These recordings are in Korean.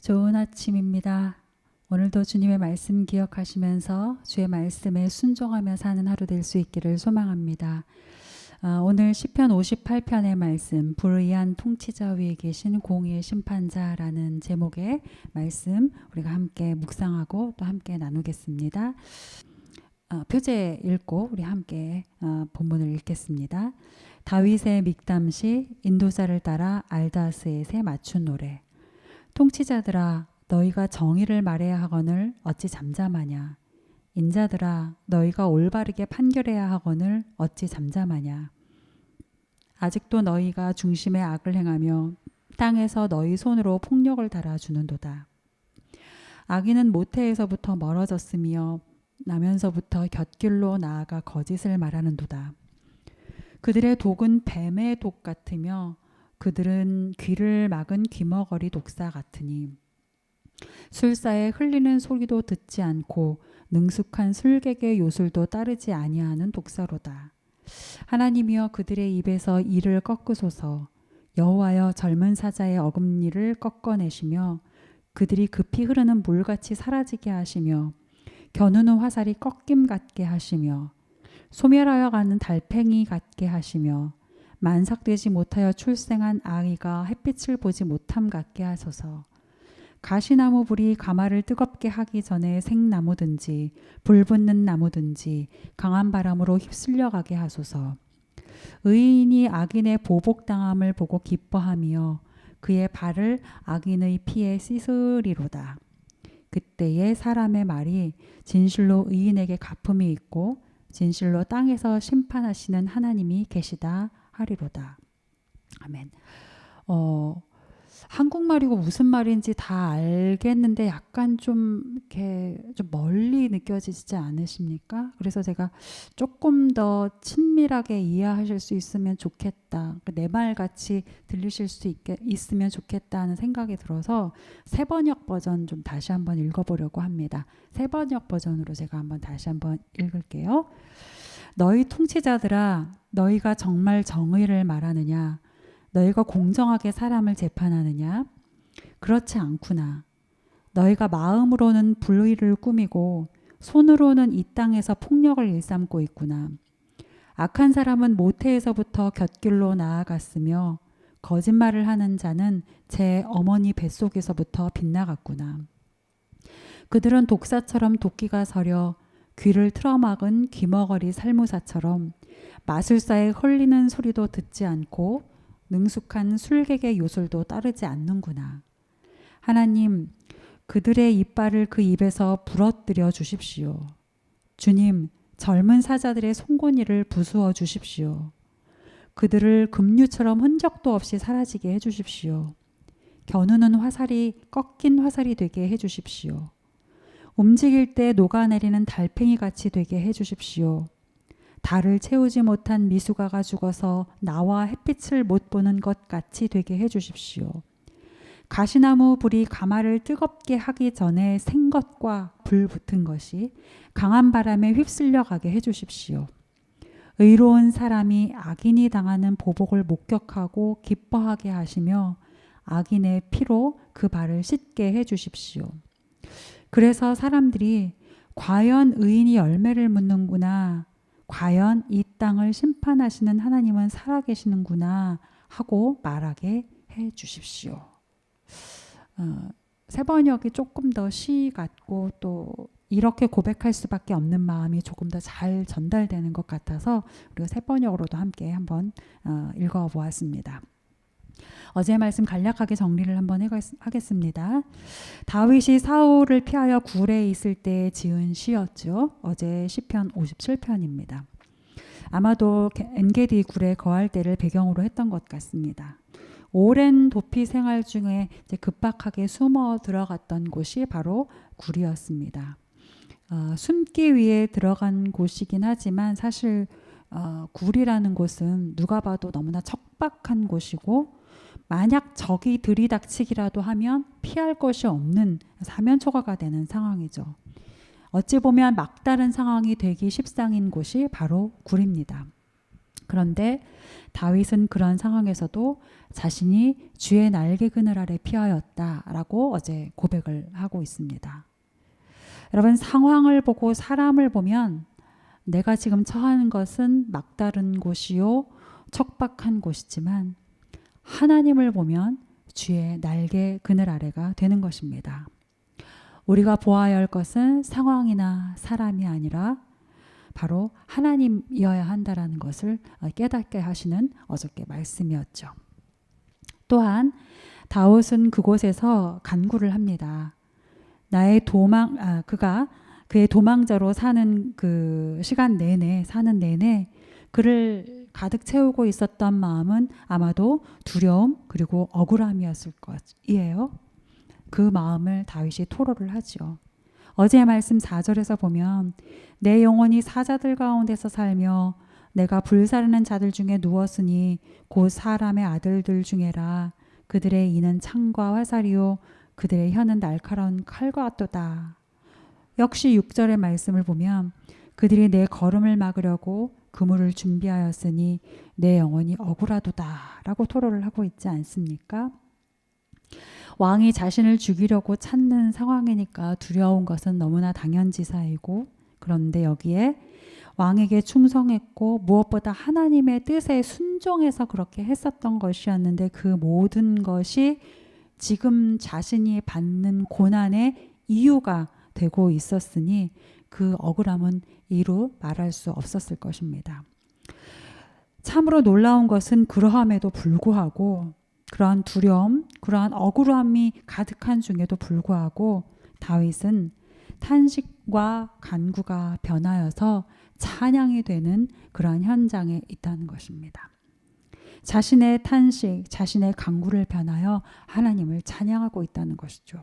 좋은 아침입니다. 오늘도 주님의 말씀 기억하시면서 주의 말씀에 순종하며 사는 하루 될 수 있기를 소망합니다. 오늘 시편 58편의 말씀, 불의한 통치자 위에 계신 공의의 심판자라는 제목의 말씀 우리가 함께 묵상하고 또 함께 나누겠습니다. 표제 읽고 우리 함께 본문을 읽겠습니다. 다윗의 믹담시, 인도자를 따라 알다스엣에 맞춘 노래. 통치자들아, 너희가 정의를 말해야 하거늘 어찌 잠잠하냐. 인자들아, 너희가 올바르게 판결해야 하거늘 어찌 잠잠하냐. 아직도 너희가 중심에 악을 행하며 땅에서 너희 손으로 폭력을 달아주는도다. 악인은 모태에서부터 멀어졌으며 나면서부터 곁길로 나아가 거짓을 말하는도다. 그들의 독은 뱀의 독 같으며 그들은 귀를 막은 귀머거리 독사 같으니 술사에 흘리는 소리도 듣지 않고 능숙한 술객의 요술도 따르지 아니하는 독사로다. 하나님이여 그들의 입에서 이를 꺾으소서. 여호와여 젊은 사자의 어금니를 꺾어내시며 그들이 급히 흐르는 물같이 사라지게 하시며 겨누는 화살이 꺾임 같게 하시며 소멸하여 가는 달팽이 같게 하시며 만삭되지 못하여 출생한 아이가 햇빛을 보지 못함 같게 하소서. 가시나무 불이 가마를 뜨겁게 하기 전에 생나무든지 불붙는 나무든지 강한 바람으로 휩쓸려 가게 하소서. 의인이 악인의 보복당함을 보고 기뻐하며 그의 발을 악인의 피에 씻으리로다. 그때에 사람의 말이 진실로 의인에게 갚음이 있고 진실로 땅에서 심판하시는 하나님이 계시다 하리로다. 아멘. 한국말이고 무슨 말인지 다 알겠는데 약간 좀 이렇게 좀 멀리 느껴지지 않으십니까? 그래서 제가 조금 더 친밀하게 이해하실 수 있으면 좋겠다. 내 말 같이 들리실 수 있으면 좋겠다는 생각이 들어서 새번역 버전 좀 다시 한번 읽어보려고 합니다. 새번역 버전으로 제가 한번 다시 한번 읽을게요. 너희 통치자들아, 너희가 정말 정의를 말하느냐? 너희가 공정하게 사람을 재판하느냐? 그렇지 않구나. 너희가 마음으로는 불의를 꾸미고 손으로는 이 땅에서 폭력을 일삼고 있구나. 악한 사람은 모태에서부터 곁길로 나아갔으며 거짓말을 하는 자는 제 어머니 뱃속에서부터 빗나갔구나. 그들은 독사처럼 도끼가 서려 귀를 틀어막은 귀머거리 살무사처럼 마술사의 헐리는 소리도 듣지 않고 능숙한 술객의 요술도 따르지 않는구나. 하나님, 그들의 이빨을 그 입에서 부러뜨려 주십시오. 주님, 젊은 사자들의 송곳니를 부수어 주십시오. 그들을 급류처럼 흔적도 없이 사라지게 해주십시오. 겨누는 화살이 꺾인 화살이 되게 해주십시오. 움직일 때 녹아내리는 달팽이 같이 되게 해주십시오. 달을 채우지 못한 미숙아가 죽어서 나와 햇빛을 못 보는 것 같이 되게 해주십시오. 가시나무 불이 가마를 뜨겁게 하기 전에 생것과 불 붙은 것이 강한 바람에 휩쓸려 가게 해주십시오. 의로운 사람이 악인이 당하는 보복을 목격하고 기뻐하게 하시며 악인의 피로 그 발을 씻게 해주십시오. 그래서 사람들이 과연 의인이 열매를 묻는구나, 과연 이 땅을 심판하시는 하나님은 살아계시는구나 하고 말하게 해 주십시오. 새번역이 조금 더 시 같고 또 이렇게 고백할 수밖에 없는 마음이 조금 더 잘 전달되는 것 같아서 우리가 새번역으로도 함께 한번 읽어보았습니다. 어제 말씀 간략하게 정리를 한번 하겠습니다. 다윗이 사울을 피하여 굴에 있을 때 지은 시였죠. 어제 시편 57편입니다. 아마도 엔게디 굴에 거할 때를 배경으로 했던 것 같습니다. 오랜 도피 생활 중에 이제 급박하게 숨어 들어갔던 곳이 바로 굴이었습니다. 숨기 위해 들어간 곳이긴 하지만 사실 굴이라는 곳은 누가 봐도 너무나 척박한 곳이고 만약 적이 들이닥치기라도 하면 피할 것이 없는 사면초가가 되는 상황이죠. 어찌 보면 막다른 상황이 되기 십상인 곳이 바로 굴입니다. 그런데 다윗은 그런 상황에서도 자신이 주의 날개 그늘 아래 피하였다라고 어제 고백을 하고 있습니다. 여러분, 상황을 보고 사람을 보면 내가 지금 처한 것은 막다른 곳이요 척박한 곳이지만 하나님을 보면 주의 날개 그늘 아래가 되는 것입니다. 우리가 보아야 할 것은 상황이나 사람이 아니라 바로 하나님이어야 한다라는 것을 깨닫게 하시는 어저께 말씀이었죠. 또한 다윗은 그곳에서 간구를 합니다. 그가 그의 도망자로 사는 그 시간 내내 사는 내내 그를 가득 채우고 있었던 마음은 아마도 두려움 그리고 억울함이었을 것이에요. 그 마음을 다윗이 토로를 하죠. 어제 말씀 4절에서 보면 내 영혼이 사자들 가운데서 살며 내가 불사르는 자들 중에 누웠으니 곧 사람의 아들들 중에라. 그들의 이는 창과 화살이요 그들의 혀는 날카로운 칼과 같도다. 역시 6절의 말씀을 보면 그들이 내 걸음을 막으려고 그물을 준비하였으니 내 영혼이 억울하도다 라고 토로를 하고 있지 않습니까? 왕이 자신을 죽이려고 찾는 상황이니까 두려운 것은 너무나 당연지사이고, 그런데 여기에 왕에게 충성했고 무엇보다 하나님의 뜻에 순종해서 그렇게 했었던 것이었는데 그 모든 것이 지금 자신이 받는 고난의 이유가 되고 있었으니 그 억울함은 이루 말할 수 없었을 것입니다. 참으로 놀라운 것은 그러함에도 불구하고 그러한 두려움, 그러한 억울함이 가득한 중에도 불구하고 다윗은 탄식과 간구가 변하여서 찬양이 되는 그러한 현장에 있다는 것입니다. 자신의 탄식, 자신의 간구를 변하여 하나님을 찬양하고 있다는 것이죠.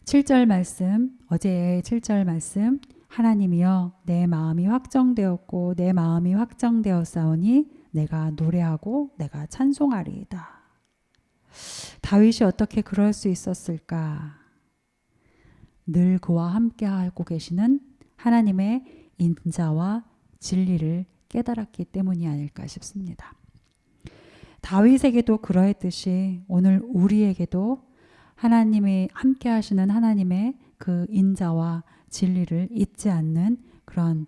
7절 말씀, 어제의 7절 말씀, 하나님이여 내 마음이 확정되었고 내 마음이 확정되었사오니 내가 노래하고 내가 찬송하리이다. 다윗이 어떻게 그럴 수 있었을까? 늘 그와 함께 하고 계시는 하나님의 인자와 진리를 깨달았기 때문이 아닐까 싶습니다. 다윗에게도 그러했듯이 오늘 우리에게도 하나님이 함께 하시는 하나님의 그 인자와 진리를 잊지 않는 그런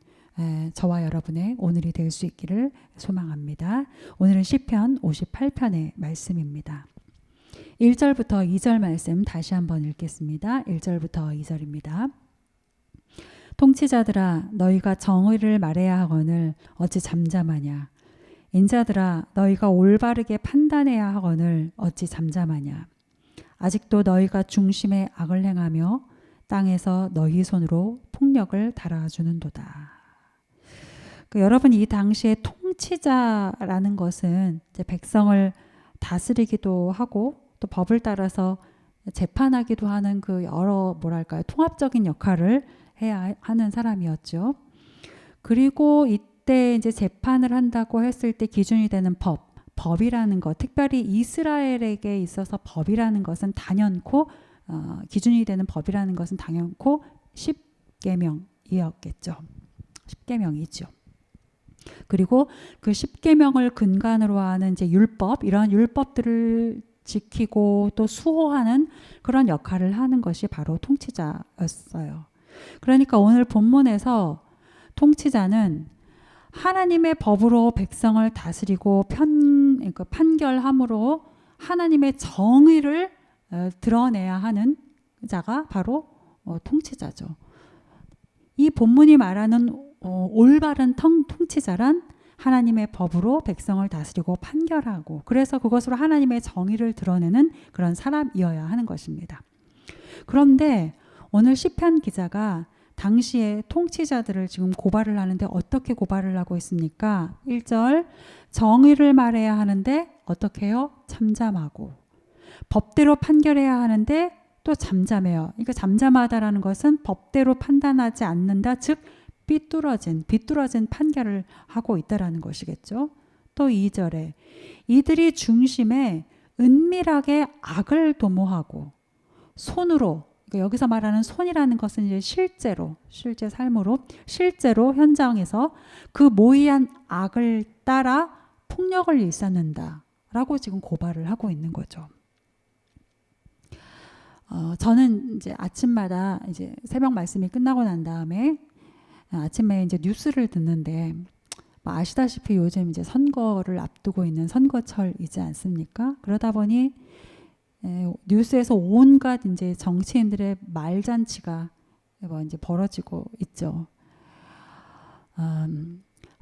저와 여러분의 오늘이 될 수 있기를 소망합니다. 오늘은 시편 58편의 말씀입니다. 1절부터 2절 말씀 다시 한번 읽겠습니다. 1절부터 2절입니다. 통치자들아 너희가 정의를 말해야 하거늘 어찌 잠잠하냐. 인자들아 너희가 올바르게 판단해야 하거늘 어찌 잠잠하냐. 아직도 너희가 중심에 악을 행하며 땅에서 너희 손으로 폭력을 달아주는도다. 여러분, 이 당시에 통치자라는 것은 이제 백성을 다스리기도 하고 또 법을 따라서 재판하기도 하는 그 여러 통합적인 역할을 해야 하는 사람이었죠. 그리고 이때 이제 재판을 한다고 했을 때 기준이 되는 법이라는 것, 특별히 이스라엘에게 있어서 법이라는 것은 단연코 기준이 되는 법이라는 것은 단연코 10계명이었겠죠. 10계명이죠. 그리고 그 10계명을 근간으로 하는 이제 율법, 이러한 율법들을 지키고 또 수호하는 그런 역할을 하는 것이 바로 통치자였어요. 그러니까 오늘 본문에서 통치자는 하나님의 법으로 백성을 다스리고 판결함으로 하나님의 정의를 드러내야 하는 자가 바로 통치자죠. 이 본문이 말하는 올바른 통치자란 하나님의 법으로 백성을 다스리고 판결하고 그래서 그것으로 하나님의 정의를 드러내는 그런 사람이어야 하는 것입니다. 그런데 오늘 시편 기자가 당시에 통치자들을 지금 고발을 하는데 어떻게 고발을 하고 있습니까? 1절 정의를 말해야 하는데 어떻게 해요? 잠잠하고 법대로 판결해야 하는데 또 잠잠해요. 그러니까 잠잠하다라는 것은 법대로 판단하지 않는다. 즉 비뚤어진 판결을 하고 있다라는 것이겠죠. 또 2절에 이들이 중심에 은밀하게 악을 도모하고 손으로 여기서 말하는 손이라는 것은 이제 실제 삶으로, 실제로 현장에서 그 모의한 악을 따라 폭력을 일삼는다라고 지금 고발을 하고 있는 거죠. 저는 이제 아침마다 이제 새벽 말씀이 끝나고 난 다음에 아침에 이제 뉴스를 듣는데, 아시다시피 요즘 이제 선거를 앞두고 있는 선거철이지 않습니까? 그러다 보니 뉴스에서 온갖 이제 정치인들의 말잔치가 이제 벌어지고 있죠.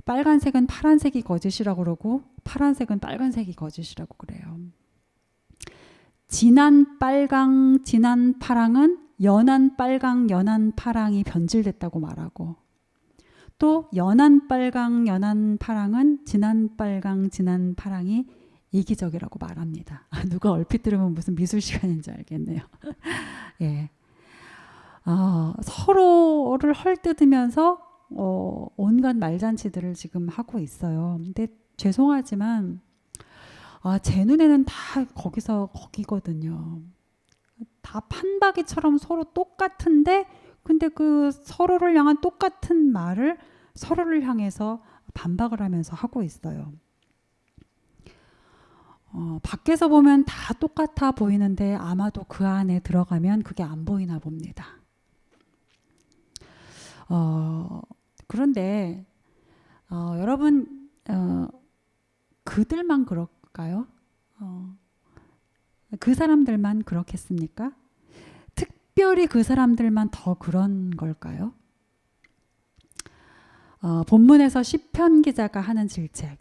빨간색은 파란색이 거짓이라고 그러고 파란색은 빨간색이 거짓이라고 그래요. 진한 빨강, 진한 파랑은 연한 빨강, 연한 파랑이 변질됐다고 말하고, 또 연한 빨강, 연한 파랑은 진한 빨강, 진한 파랑이 이기적이라고 말합니다. 누가 얼핏 들으면 무슨 미술 시간인지 알겠네요. 예. 서로를 헐뜯으면서 온갖 말잔치들을 지금 하고 있어요. 근데 죄송하지만 제 눈에는 다 거기거든요. 다 판박이처럼 서로 똑같은데, 근데 그 서로를 향한 똑같은 말을 서로를 향해서 반박을 하면서 하고 있어요. 밖에서 보면 다 똑같아 보이는데 아마도 그 안에 들어가면 그게 안 보이나 봅니다. 그런데 여러분, 그들만 그럴까요? 그 사람들만 그렇겠습니까? 특별히 그 사람들만 더 그런 걸까요? 본문에서 시편 기자가 하는 질책,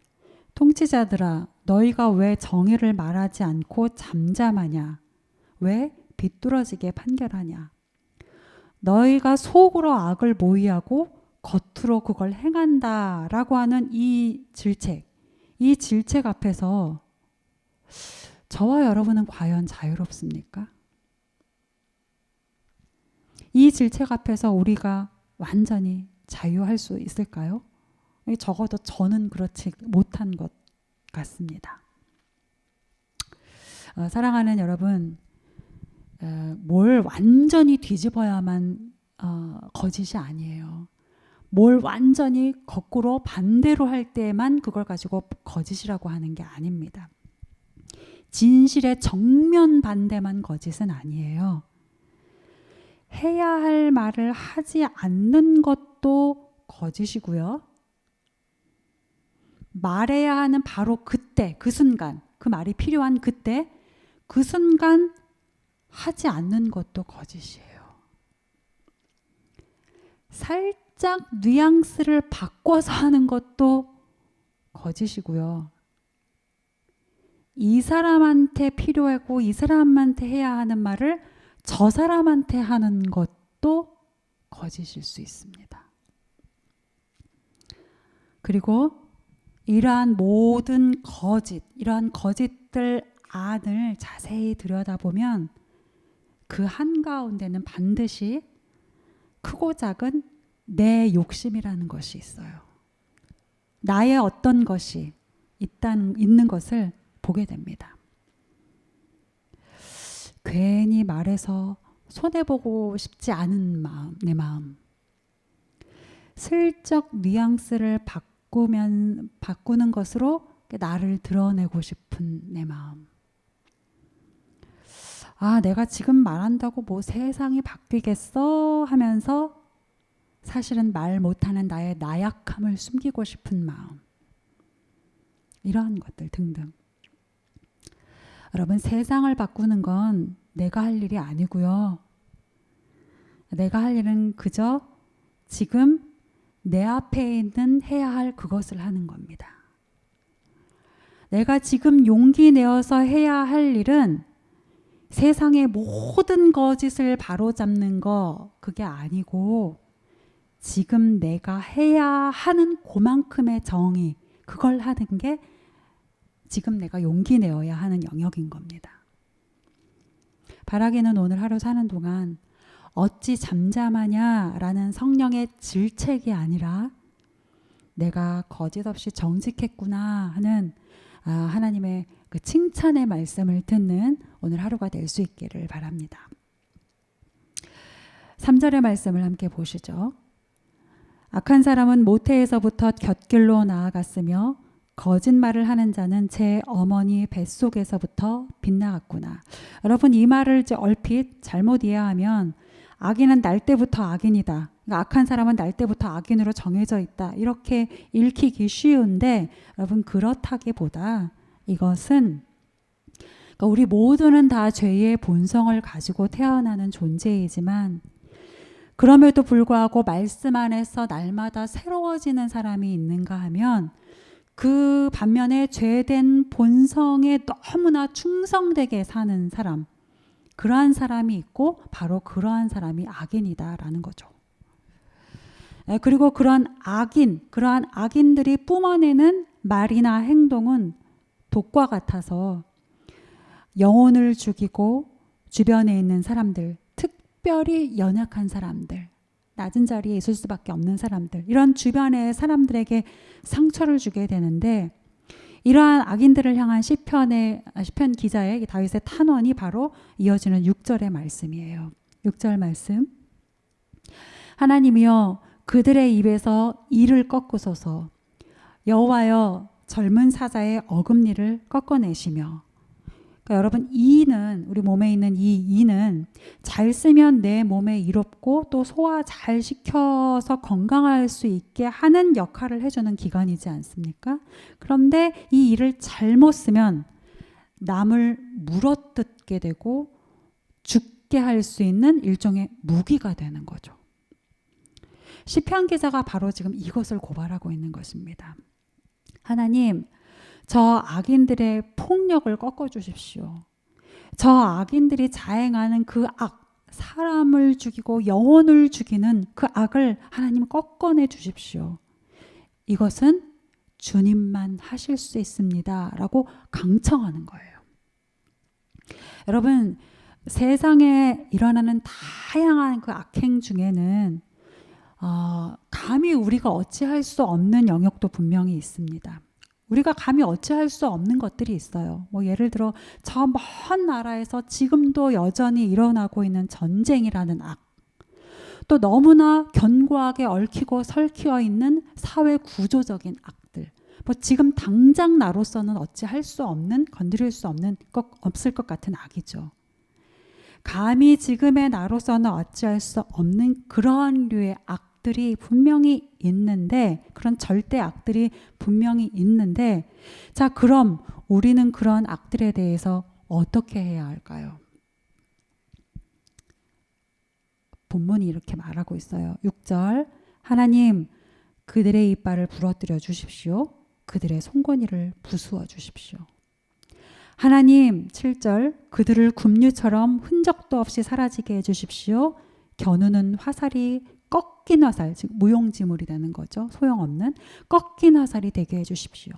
통치자들아 너희가 왜 정의를 말하지 않고 잠잠하냐? 왜 비뚤어지게 판결하냐? 너희가 속으로 악을 모의하고 겉으로 그걸 행한다라고 하는 이 질책 앞에서 저와 여러분은 과연 자유롭습니까? 이 질책 앞에서 우리가 완전히 자유할 수 있을까요? 적어도 저는 그렇지 못한 것 같습니다. 사랑하는 여러분, 뭘 완전히 뒤집어야만 거짓이 아니에요. 뭘 완전히 거꾸로 반대로 할 때만 그걸 가지고 거짓이라고 하는 게 아닙니다. 진실의 정면 반대만 거짓은 아니에요. 해야 할 말을 하지 않는 것도 거짓이고요. 말해야 하는 바로 그때, 그 순간, 그 말이 필요한 그때, 그 순간 하지 않는 것도 거짓이에요. 살짝 뉘앙스를 바꿔서 하는 것도 거짓이고요. 이 사람한테 필요하고 이 사람한테 해야 하는 말을 저 사람한테 하는 것도 거짓일 수 있습니다. 그리고 이러한 모든 이러한 거짓들 안을 자세히 들여다보면 그 한가운데는 반드시 크고 작은 내 욕심이라는 것이 있어요. 나의 어떤 것이 있는 것을 보게 됩니다. 괜히 말해서 손해보고 싶지 않은 마음, 내 마음. 슬쩍 뉘앙스를 바꾸는 것으로 나를 드러내고 싶은 내 마음. 내가 지금 말한다고 뭐 세상이 바뀌겠어 하면서 사실은 말 못하는 나의 나약함을 숨기고 싶은 마음. 이러한 것들 등등. 여러분, 세상을 바꾸는 건 내가 할 일이 아니고요. 내가 할 일은 그저 지금 내 앞에 있는 해야 할 그것을 하는 겁니다. 내가 지금 용기 내어서 해야 할 일은 세상의 모든 거짓을 바로잡는 거, 그게 아니고 지금 내가 해야 하는 그만큼의 정의, 그걸 하는 게 지금 내가 용기 내어야 하는 영역인 겁니다. 바라기는 오늘 하루 사는 동안 어찌 잠잠하냐라는 성령의 질책이 아니라 내가 거짓 없이 정직했구나 하는 하나님의 그 칭찬의 말씀을 듣는 오늘 하루가 될 수 있기를 바랍니다. 3절의 말씀을 함께 보시죠. 악한 사람은 모태에서부터 곁길로 나아갔으며 거짓말을 하는 자는 제 어머니 뱃속에서부터 빗나갔구나. 여러분, 이 말을 이제 얼핏 잘못 이해하면 악인은 날 때부터 악인이다. 그러니까 악한 사람은 날 때부터 악인으로 정해져 있다. 이렇게 읽히기 쉬운데 여러분, 그렇다기보다 이것은 그러니까 우리 모두는 다 죄의 본성을 가지고 태어나는 존재이지만 그럼에도 불구하고 말씀 안에서 날마다 새로워지는 사람이 있는가 하면 그 반면에 죄된 본성에 너무나 충성되게 사는 사람, 그러한 사람이 있고 바로 그러한 사람이 악인이다라는 거죠. 그리고 그러한 악인들이 뿜어내는 말이나 행동은 독과 같아서 영혼을 죽이고 주변에 있는 사람들, 특별히 연약한 사람들, 낮은 자리에 있을 수밖에 없는 사람들, 이런 주변의 사람들에게 상처를 주게 되는데 이러한 악인들을 향한 시편 기자의 다윗의 탄원이 바로 이어지는 6절의 말씀이에요. 6절 말씀. 하나님이여 그들의 입에서 이를 꺾으소서. 여호와여 젊은 사자의 어금니를 꺾어내시며. 그러니까 여러분, 이는 우리 몸에 있는 이 이는 잘 쓰면 내 몸에 이롭고 또 소화 잘 시켜서 건강할 수 있게 하는 역할을 해주는 기관이지 않습니까? 그런데 이 이를 잘못 쓰면 남을 물어뜯게 되고 죽게 할 수 있는 일종의 무기가 되는 거죠. 시편 기자가 바로 지금 이것을 고발하고 있는 것입니다. 하나님, 저 악인들의 폭력을 꺾어주십시오. 저 악인들이 자행하는 그 악, 사람을 죽이고 영혼을 죽이는 그 악을 하나님 꺾어내 주십시오. 이것은 주님만 하실 수 있습니다. 라고 강청하는 거예요. 여러분, 세상에 일어나는 다양한 그 악행 중에는 감히 우리가 어찌할 수 없는 영역도 분명히 있습니다. 우리가 감히 어찌할 수 없는 것들이 있어요. 예를 들어 저 먼 나라에서 지금도 여전히 일어나고 있는 전쟁이라는 악, 또 너무나 견고하게 얽히고 설키어 있는 사회 구조적인 악들, 지금 당장 나로서는 어찌할 수 없는, 건드릴 수 없는 없을 것 같은 악이죠. 감히 지금의 나로서는 어찌할 수 없는 그러한 류의 악들이 분명히 있는데, 그런 절대 악들이 분명히 있는데, 자, 그럼 우리는 그런 악들에 대해서 어떻게 해야 할까요? 본문이 이렇게 말하고 있어요. 6절, 하나님 그들의 이빨을 부러뜨려 주십시오. 그들의 송곳니를 부수어 주십시오. 하나님 7절, 그들을 굽류처럼 흔적도 없이 사라지게 해주십시오. 겨누는 화살이 꺾인 화살, 즉 무용지물이라는 거죠. 소용없는 꺾인 화살이 되게 해주십시오.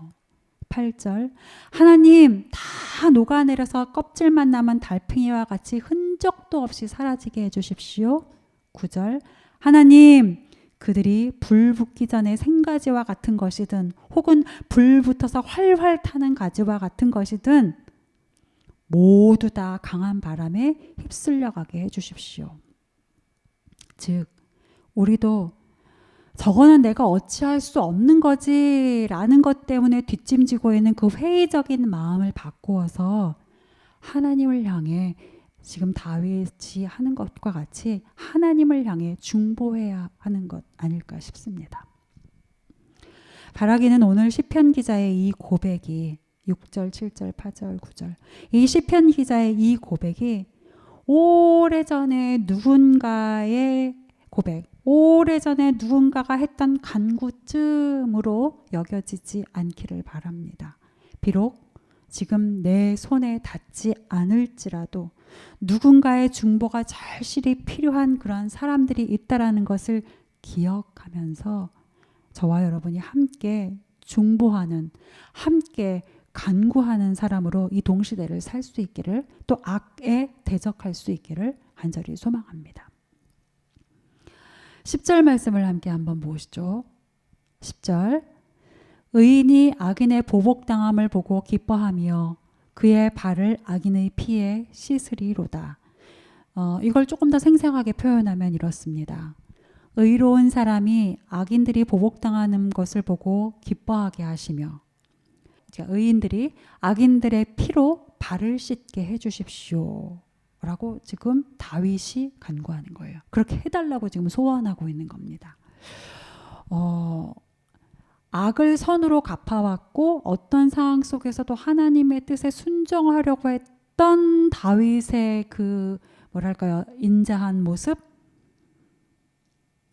8절, 하나님 다 녹아내려서 껍질만 남은 달팽이와 같이 흔적도 없이 사라지게 해주십시오. 9절, 하나님 그들이 불 붙기 전에 생가지와 같은 것이든 혹은 불 붙어서 활활 타는 가지와 같은 것이든 모두 다 강한 바람에 휩쓸려 가게 해주십시오. 즉 우리도 저거는 내가 어찌할 수 없는 거지 라는 것 때문에 뒷짐지고 있는 그 회의적인 마음을 바꾸어서 하나님을 향해, 지금 다윗이 하는 것과 같이 하나님을 향해 중보해야 하는 것 아닐까 싶습니다. 바라기는 오늘 시편 기자의 이 고백이 6절, 7절, 8절, 9절, 이 시편 기자의 이 고백이 오래전에 누군가의 고백, 오래전에 누군가가 했던 간구쯤으로 여겨지지 않기를 바랍니다. 비록 지금 내 손에 닿지 않을지라도 누군가의 중보가 절실히 필요한 그런 사람들이 있다라는 것을 기억하면서 저와 여러분이 함께 중보하는, 함께 간구하는 사람으로 이 동시대를 살 수 있기를, 또 악에 대적할 수 있기를 간절히 소망합니다. 10절 말씀을 함께 한번 보시죠. 10절, 의인이 악인의 보복당함을 보고 기뻐하며 그의 발을 악인의 피에 씻으리로다. 이걸 조금 더 생생하게 표현하면 이렇습니다. 의로운 사람이 악인들이 보복당하는 것을 보고 기뻐하게 하시며, 의인들이 악인들의 피로 발을 씻게 해주십시오 라고 지금 다윗이 간구하는 거예요. 그렇게 해달라고 지금 소원하고 있는 겁니다. 악을 선으로 갚아왔고 어떤 상황 속에서도 하나님의 뜻에 순종하려고 했던 다윗의 그 뭐랄까요, 인자한 모습,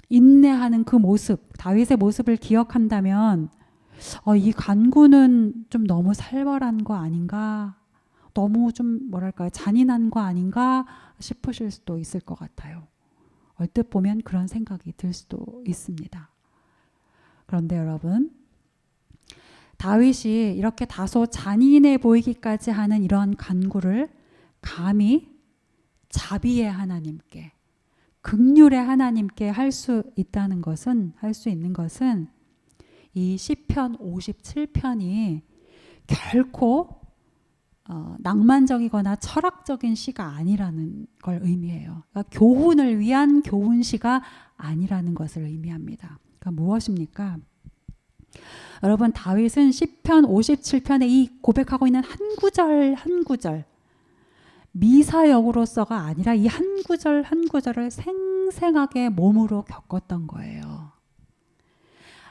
인내하는 그 모습, 다윗의 모습을 기억한다면 이 간구는 좀 너무 살벌한 거 아닌가, 너무 좀 뭐랄까요, 잔인한 거 아닌가 싶으실 수도 있을 것 같아요. 얼뜻 보면 그런 생각이 들 수도 있습니다. 그런데 여러분, 다윗이 이렇게 다소 잔인해 보이기까지 하는 이런 간구를 감히 자비의 하나님께, 긍휼의 하나님께 할 수 있는 것은 이 시편 57편이 결코 낭만적이거나 철학적인 시가 아니라는 걸 의미해요. 그러니까 교훈을 위한 교훈시가 아니라는 것을 의미합니다. 그러니까 무엇입니까? 여러분, 다윗은 시편 57편에 이 고백하고 있는 한 구절 한 구절, 미사역으로서가 아니라 이 한 구절 한 구절을 생생하게 몸으로 겪었던 거예요.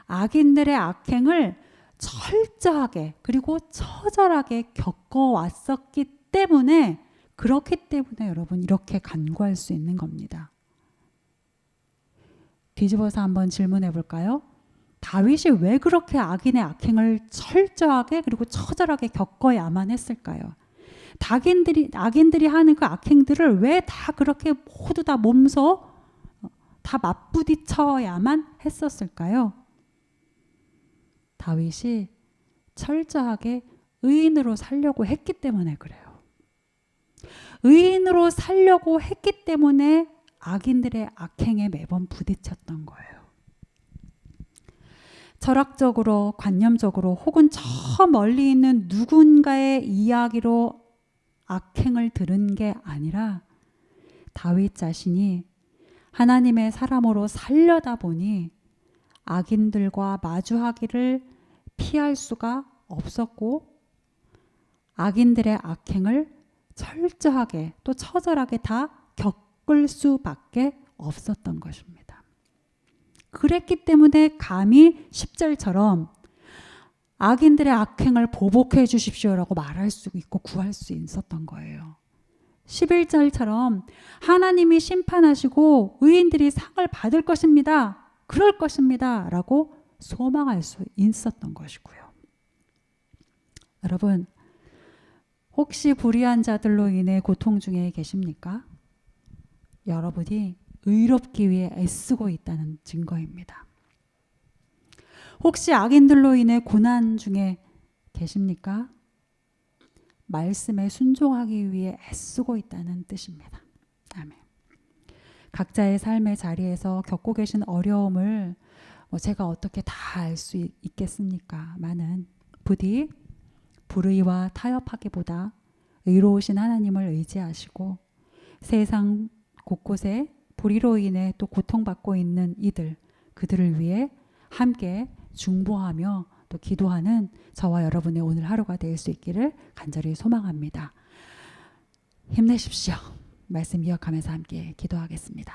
악인들의 악행을 철저하게 그리고 처절하게 겪어왔었기 때문에, 그렇기 때문에 여러분 이렇게 간구할 수 있는 겁니다. 뒤집어서 한번 질문해 볼까요? 다윗이 왜 그렇게 악인의 악행을 철저하게 그리고 처절하게 겪어야만 했을까요? 악인들이 하는 그 악행들을 왜 다 그렇게 모두 다 몸소 다 맞부딪혀야만 했었을까요? 다윗이 철저하게 의인으로 살려고 했기 때문에 그래요. 의인으로 살려고 했기 때문에 악인들의 악행에 매번 부딪혔던 거예요. 철학적으로, 관념적으로 혹은 저 멀리 있는 누군가의 이야기로 악행을 들은 게 아니라 다윗 자신이 하나님의 사람으로 살려다 보니 악인들과 마주하기를 피할 수가 없었고, 악인들의 악행을 철저하게 또 처절하게 다 겪을 수밖에 없었던 것입니다. 그랬기 때문에 감히 10절처럼 악인들의 악행을 보복해 주십시오라고 말할 수 있고 구할 수 있었던 거예요. 11절처럼 하나님이 심판하시고 의인들이 상을 받을 것입니다. 그럴 것입니다. 라고 소망할 수 있었던 것이고요. 여러분, 혹시 불의한 자들로 인해 고통 중에 계십니까? 여러분이 의롭기 위해 애쓰고 있다는 증거입니다. 혹시 악인들로 인해 고난 중에 계십니까? 말씀에 순종하기 위해 애쓰고 있다는 뜻입니다. 아멘. 각자의 삶의 자리에서 겪고 계신 어려움을 제가 어떻게 다 알 수 있겠습니까? 많은 부디 불의와 타협하기보다 의로우신 하나님을 의지하시고 세상 곳곳에 불의로 인해 또 고통받고 있는 그들을 위해 함께 중보하며 또 기도하는 저와 여러분의 오늘 하루가 될 수 있기를 간절히 소망합니다. 힘내십시오. 말씀 이어가면서 함께 기도하겠습니다.